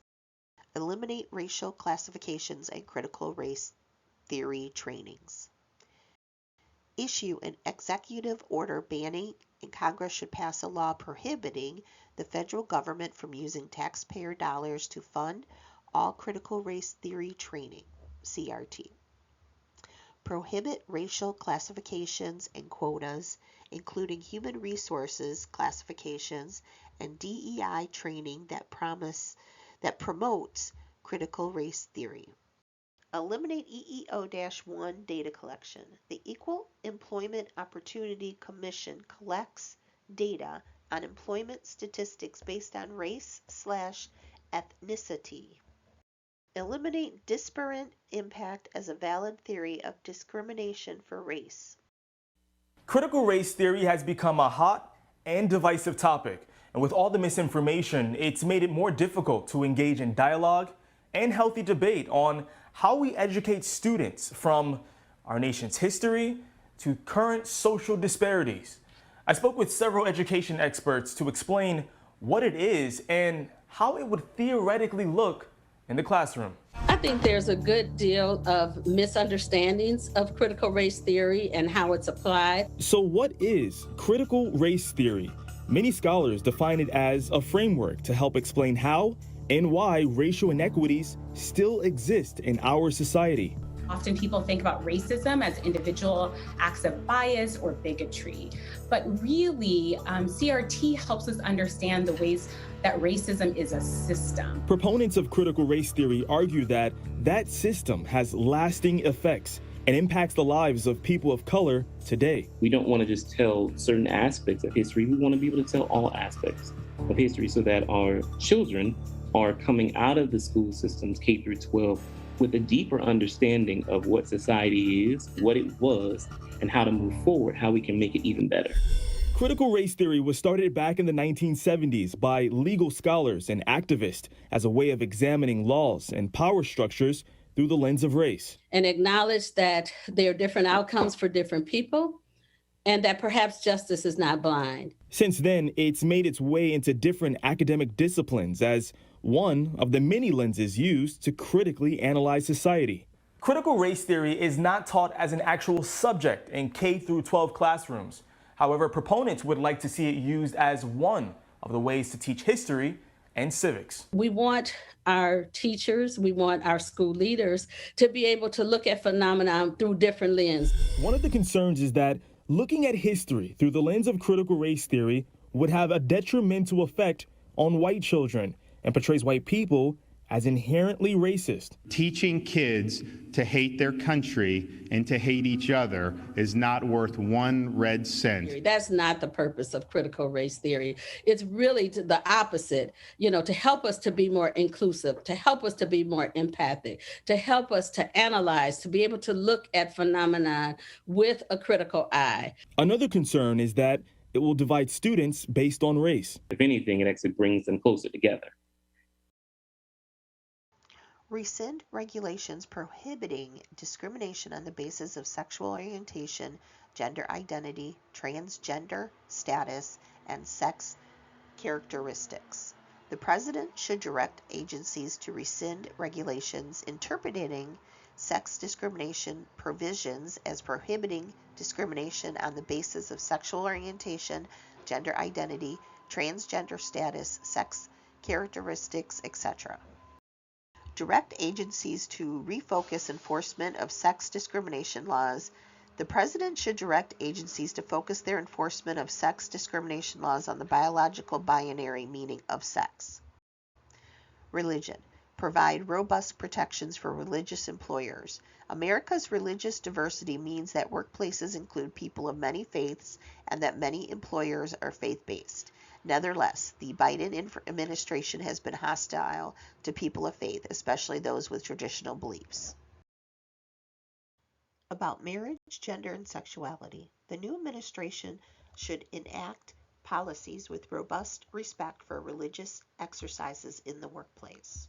Speaker 1: Eliminate racial classifications and critical race theory trainings. Issue an executive order banning, and Congress should pass a law prohibiting the federal government from using taxpayer dollars to fund all critical race theory training, CRT. Prohibit racial classifications and quotas, including human resources classifications and DEI training that promotes critical race theory. Eliminate EEO-1 data collection. The Equal Employment Opportunity Commission collects data on employment statistics based on race/ethnicity. Eliminate disparate impact as a valid theory of discrimination for race.
Speaker 6: Critical race theory has become a hot and divisive topic, and with all the misinformation, it's made it more difficult to engage in dialogue and healthy debate on how we educate students from our nation's history to current social disparities. I spoke with several education experts to explain what it is and how it would theoretically look in the classroom.
Speaker 7: I think there's a good deal of misunderstandings of critical race theory and how it's applied.
Speaker 6: So what is critical race theory? Many scholars define it as a framework to help explain how and why racial inequities still exist in our society.
Speaker 8: Often people think about racism as individual acts of bias or bigotry, but really CRT helps us understand the ways that racism is a system.
Speaker 6: Proponents of critical race theory argue that that system has lasting effects and impacts the lives of people of color today.
Speaker 24: We don't want to just tell certain aspects of history. We want to be able to tell all aspects of history so that our children are coming out of the school systems K through 12 with a deeper understanding of what society is, what it was, and how to move forward, how we can make it even better.
Speaker 6: Critical race theory was started back in the 1970s by legal scholars and activists as a way of examining laws and power structures through the lens of race.
Speaker 7: And acknowledge that there are different outcomes for different people, and that perhaps justice is not blind.
Speaker 6: Since then, it's made its way into different academic disciplines as one of the many lenses used to critically analyze society. Critical race theory is not taught as an actual subject in K through 12 classrooms. However, proponents would like to see it used as one of the ways to teach history and civics.
Speaker 7: We want our teachers, we want our school leaders to be able to look at phenomena through different lenses.
Speaker 6: One of the concerns is that looking at history through the lens of critical race theory would have a detrimental effect on white children and portrays white people as inherently racist.
Speaker 25: Teaching kids to hate their country and to hate each other is not worth 1 red cent.
Speaker 7: That's not the purpose of critical race theory. It's really the opposite, to help us to be more inclusive, to help us to be more empathic, to help us to analyze, to be able to look at phenomena with a critical eye.
Speaker 6: Another concern is that it will divide students based on race.
Speaker 24: If anything, it actually brings them closer together.
Speaker 1: Rescind regulations prohibiting discrimination on the basis of sexual orientation, gender identity, transgender status, and sex characteristics. The President should direct agencies to rescind regulations interpreting sex discrimination provisions as prohibiting discrimination on the basis of sexual orientation, gender identity, transgender status, sex characteristics, etc. Direct agencies to refocus enforcement of sex discrimination laws. The President should direct agencies to focus their enforcement of sex discrimination laws on the biological binary meaning of sex. Religion. Provide robust protections for religious employers. America's religious diversity means that workplaces include people of many faiths and that many employers are faith-based. Nevertheless, the Biden administration has been hostile to people of faith, especially those with traditional beliefs. About marriage, gender, and sexuality. The new administration should enact policies with robust respect for religious exercises in the workplace.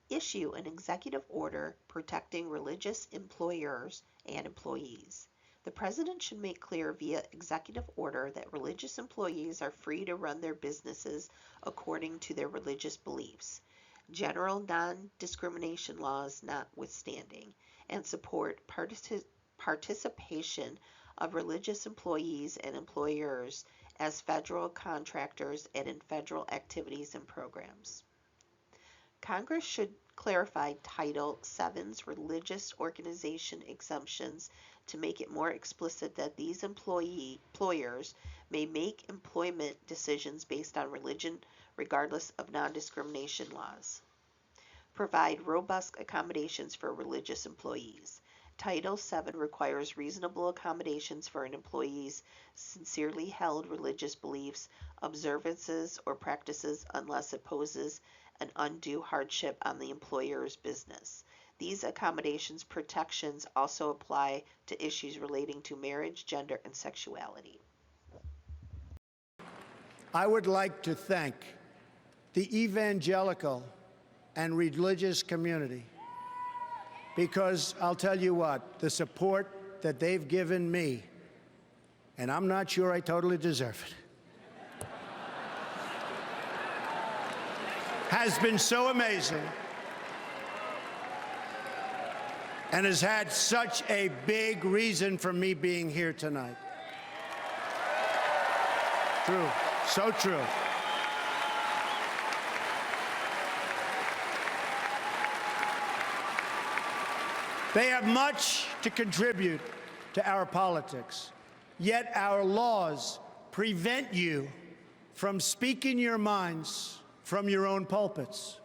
Speaker 1: Issue an executive order protecting religious employers and employees. The President should make clear via executive order that religious employees are free to run their businesses according to their religious beliefs, general non-discrimination laws notwithstanding, and support participation of religious employees and employers as federal contractors and in federal activities and programs. Congress should clarify Title VII's religious organization exemptions to make it more explicit that these employers may make employment decisions based on religion regardless of non-discrimination laws. Provide robust accommodations for religious employees. Title VII requires reasonable accommodations for an employee's sincerely held religious beliefs, observances, or practices unless it poses an undue hardship on the employer's business. These accommodations protections also apply to issues relating to marriage, gender, and sexuality.
Speaker 5: I would like to thank the evangelical and religious community because I'll tell you what, the support that they've given me, and I'm not sure I totally deserve it, has been so amazing and has had such a big reason for me being here tonight. True, so true. They have much to contribute to our politics, yet our laws prevent you from speaking your minds from your own pulpits.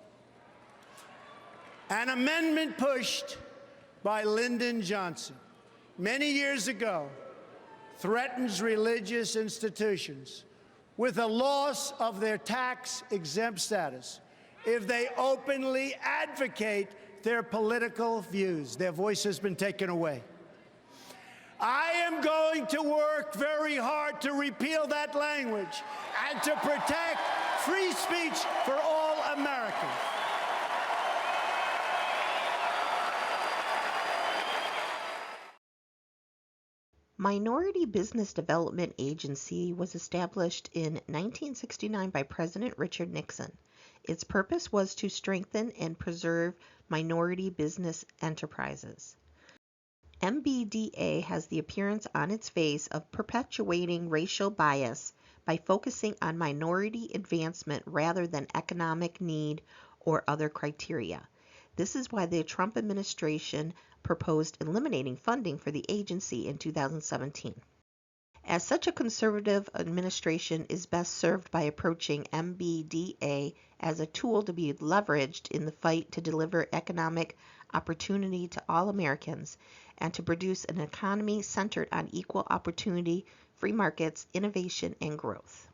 Speaker 5: An amendment pushed by Lyndon Johnson many years ago threatens religious institutions with a loss of their tax-exempt status if they openly advocate their political views. Their voice has been taken away. I am going to work very hard to repeal that language and to protect free speech for all Americans.
Speaker 1: Minority Business Development Agency was established in 1969 by President Richard Nixon. Its purpose was to strengthen and preserve minority business enterprises. MDBA has the appearance on its face of perpetuating racial bias by focusing on minority advancement rather than economic need or other criteria. This is why the Trump administration proposed eliminating funding for the agency in 2017. As such, a conservative administration is best served by approaching MDBA as a tool to be leveraged in the fight to deliver economic opportunity to all Americans and to produce an economy centered on equal opportunity, free markets, innovation, and growth.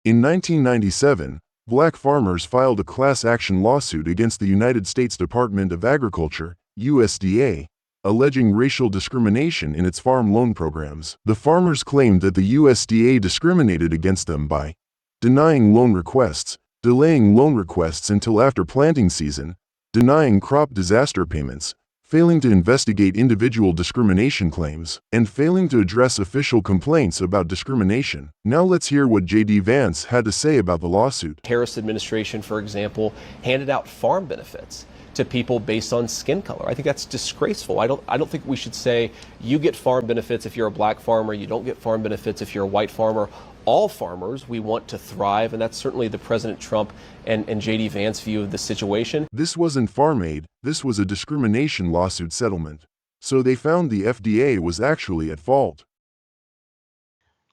Speaker 9: In 1997, black farmers filed a class action lawsuit against the United States Department of Agriculture, USDA, alleging racial discrimination in its farm loan programs. The farmers claimed that the USDA discriminated against them by denying loan requests, delaying loan requests until after planting season, denying crop disaster payments, failing to investigate individual discrimination claims, and failing to address official complaints about discrimination. Now let's hear what J.D. Vance had to say about the lawsuit.
Speaker 10: Harris administration, for example, handed out farm benefits
Speaker 22: to people based on skin color. I think that's disgraceful. I don't think we should say you get farm benefits if you're a black farmer, you don't get farm benefits if you're a white farmer. All farmers, we want to thrive, and that's certainly the President Trump and J.D. Vance view of the situation.
Speaker 9: This wasn't farm aid, this was a discrimination lawsuit settlement. So they found the FDA was actually at fault.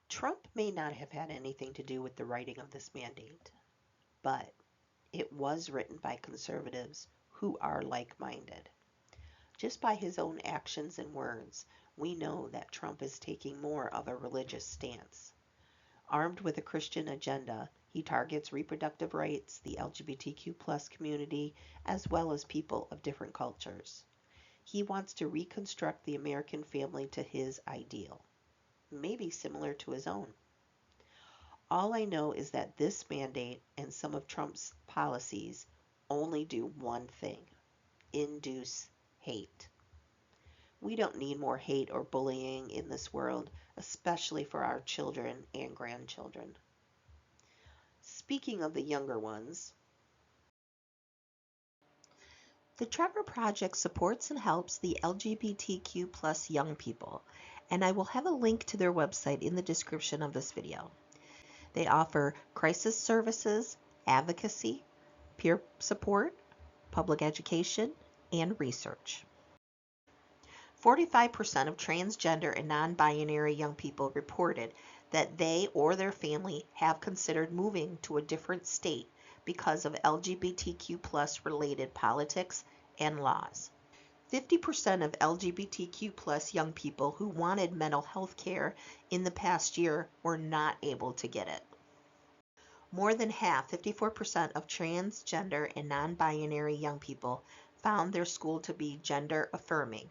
Speaker 1: Trump may not have had anything to do with the writing of this mandate, but it was written by conservatives who are like-minded. Just by his own actions and words, we know that Trump is taking more of a religious stance. Armed with a Christian agenda, he targets reproductive rights, the LGBTQ+ community, as well as people of different cultures. He wants to reconstruct the American family to his ideal, maybe similar to his own. All I know is that this mandate and some of Trump's policies only do one thing: induce hate. We don't need more hate or bullying in this world, especially for our children and grandchildren. Speaking of the younger ones, the Trevor Project supports and helps the LGBTQ+ young people, and I will have a link to their website in the description of this video. They offer crisis services, advocacy, peer support, public education, and research. 45% of transgender and non-binary young people reported that they or their family have considered moving to a different state because of LGBTQ+ related politics and laws. 50% of LGBTQ+ young people who wanted mental health care in the past year were not able to get it. More than half, 54% of transgender and non-binary young people found their school to be gender affirming,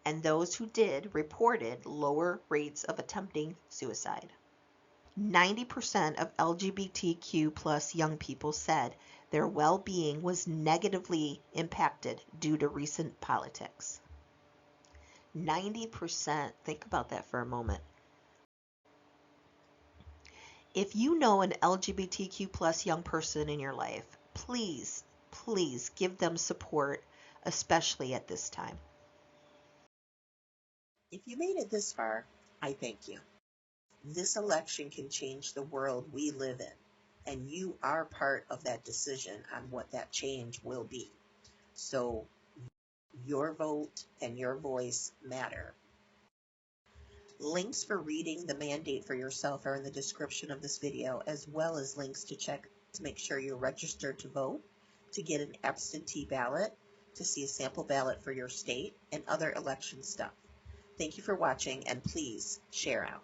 Speaker 1: and those who did reported lower rates of attempting suicide. 90% of LGBTQ+ young people said their well-being was negatively impacted due to recent politics. 90%. Think about that for a moment. If you know an LGBTQ+ young person in your life, please give them support, especially at this time.
Speaker 10: If you made it this far, I thank you. This election can change the world we live in, and you are part of that decision on what that change will be. So your vote and your voice matter. Links for reading the mandate for yourself are in the description of this video, as well as links to check to make sure you're registered to vote, to get an absentee ballot, to see a sample ballot for your state, and other election stuff. Thank you for watching, and please share out.